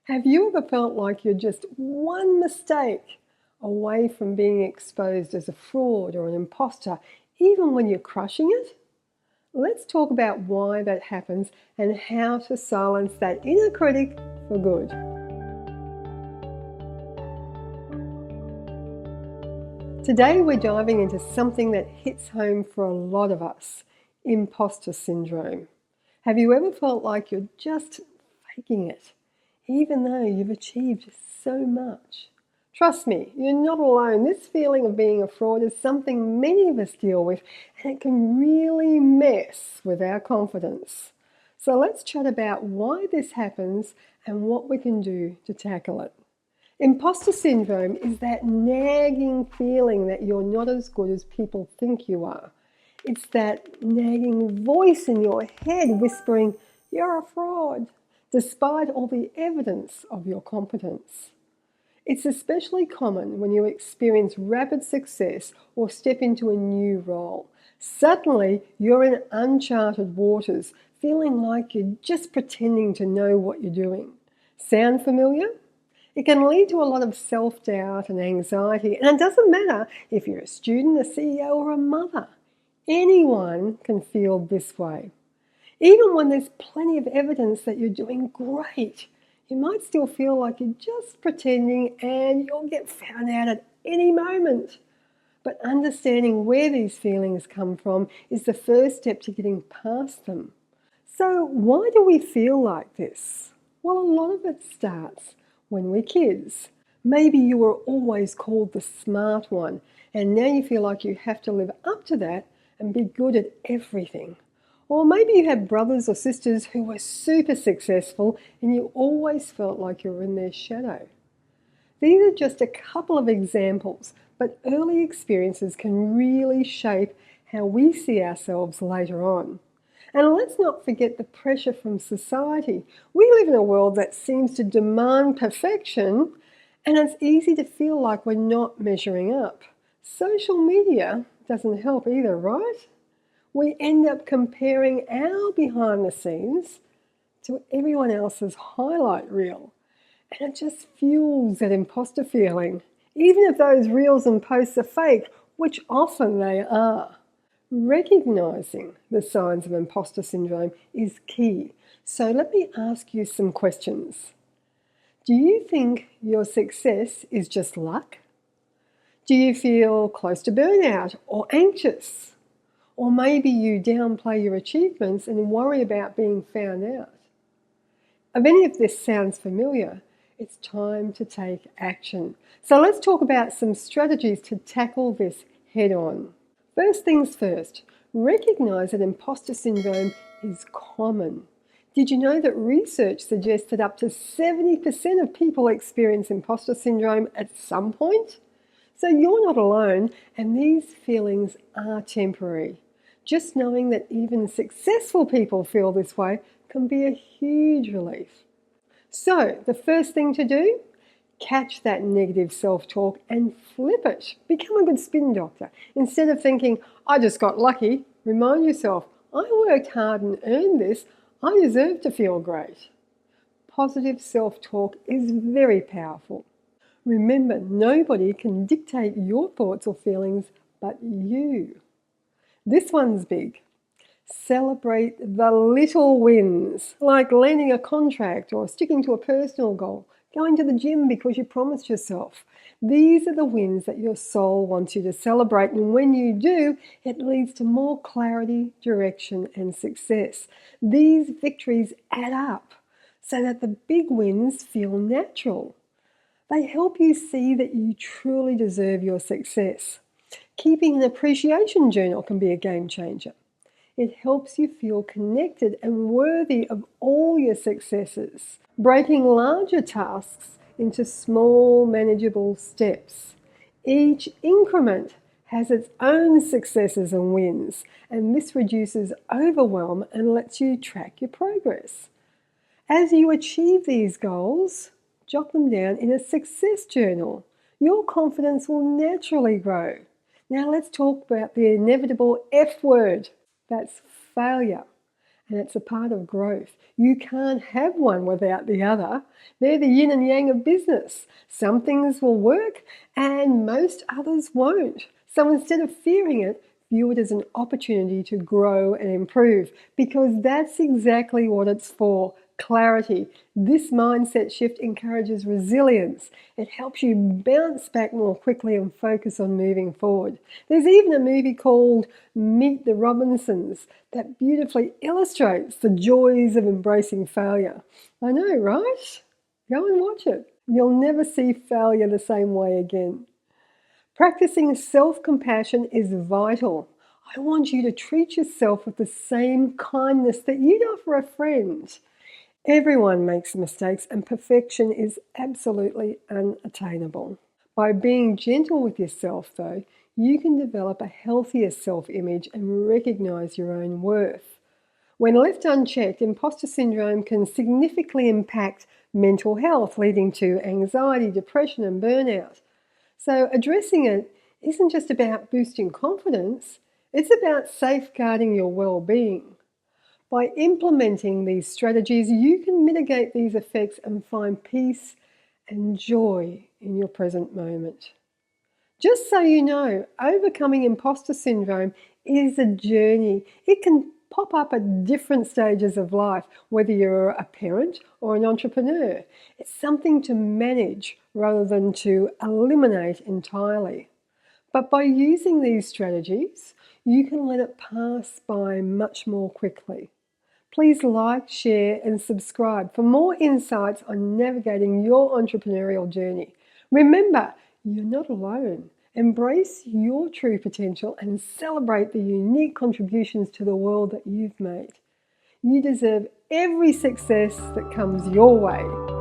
Have you ever felt like you're just one mistake away from being exposed as a fraud or an imposter, even when you're crushing it? Let's talk about why that happens and how to silence that inner critic for good. Today we're diving into something that hits home for a lot of us: imposter syndrome. Have you ever felt like you're just faking it, even though you've achieved so much? Trust me, you're not alone. This feeling of being a fraud is something many of us deal with, and it can really mess with our confidence. So let's chat about why this happens and what we can do to tackle it. Imposter syndrome is that nagging feeling that you're not as good as people think you are. It's that nagging voice in your head whispering, "You're a fraud," despite all the evidence of your competence. It's especially common when you experience rapid success or step into a new role. Suddenly, you're in uncharted waters, feeling like you're just pretending to know what you're doing. Sound familiar? It can lead to a lot of self-doubt and anxiety, and it doesn't matter if you're a student, a CEO, or a mother. Anyone can feel this way. Even when there's plenty of evidence that you're doing great, you might still feel like you're just pretending and you'll get found out at any moment. But understanding where these feelings come from is the first step to getting past them. So why do we feel like this? Well, a lot of it starts when we're kids. Maybe you were always called the smart one, and now you feel like you have to live up to that and be good at everything. Or maybe you had brothers or sisters who were super successful and you always felt like you were in their shadow. These are just a couple of examples, but early experiences can really shape how we see ourselves later on. And let's not forget the pressure from society. We live in a world that seems to demand perfection, and it's easy to feel like we're not measuring up. Social media doesn't help either, right? We end up comparing our behind the scenes to everyone else's highlight reel, and it just fuels that imposter feeling, even if those reels and posts are fake, which often they are. Recognizing the signs of imposter syndrome is key. So let me ask you some questions. Do you think your success is just luck? Do you feel close to burnout or anxious? Or maybe you downplay your achievements and worry about being found out? If any of this sounds familiar, it's time to take action. So let's talk about some strategies to tackle this head on. First things first, recognize that imposter syndrome is common. Did you know that research suggests that up to 70% of people experience imposter syndrome at some point? So you're not alone, and these feelings are temporary. Just knowing that even successful people feel this way can be a huge relief. So the first thing to do, catch that negative self-talk and flip it. Become a good spin doctor. Instead of thinking, "I just got lucky," remind yourself, "I worked hard and earned this. I deserve to feel great." Positive self-talk is very powerful. Remember, nobody can dictate your thoughts or feelings but you. This one's big. Celebrate the little wins, like landing a contract or sticking to a personal goal. Going to the gym because you promised yourself. These are the wins that your soul wants you to celebrate, and when you do, it leads to more clarity, direction, and success. These victories add up so that the big wins feel natural. They help you see that you truly deserve your success. Keeping an appreciation journal can be a game changer. It helps you feel connected and worthy of all your successes, breaking larger tasks into small, manageable steps. Each increment has its own successes and wins, and this reduces overwhelm and lets you track your progress. As you achieve these goals, jot them down in a success journal. Your confidence will naturally grow. Now let's talk about the inevitable F word. That's failure. and it's a part of growth. You can't have one without the other. They're the yin and yang of business. Some things will work and most others won't. So instead of fearing it, view it as an opportunity to grow and improve, because that's exactly what it's for. Clarity. This mindset shift encourages resilience. It helps you bounce back more quickly and focus on moving forward. There's even a movie called Meet the Robinsons that beautifully illustrates the joys of embracing failure. I know, right? Go and watch it. You'll never see failure the same way again. Practicing self-compassion is vital. I want you to treat yourself with the same kindness that you'd offer a friend. Everyone makes mistakes, and perfection is absolutely unattainable. By being gentle with yourself, though, you can develop a healthier self-image and recognize your own worth. When left unchecked, imposter syndrome can significantly impact mental health, leading to anxiety, depression, and burnout. So addressing it isn't just about boosting confidence, it's about safeguarding your well-being. By implementing these strategies, you can mitigate these effects and find peace and joy in your present moment. Just so you know, overcoming imposter syndrome is a journey. It can pop up at different stages of life, whether you're a parent or an entrepreneur. It's something to manage rather than to eliminate entirely. But by using these strategies, you can let it pass by much more quickly. Please like, share, and subscribe for more insights on navigating your entrepreneurial journey. Remember, you're not alone. Embrace your true potential and celebrate the unique contributions to the world that you've made. You deserve every success that comes your way.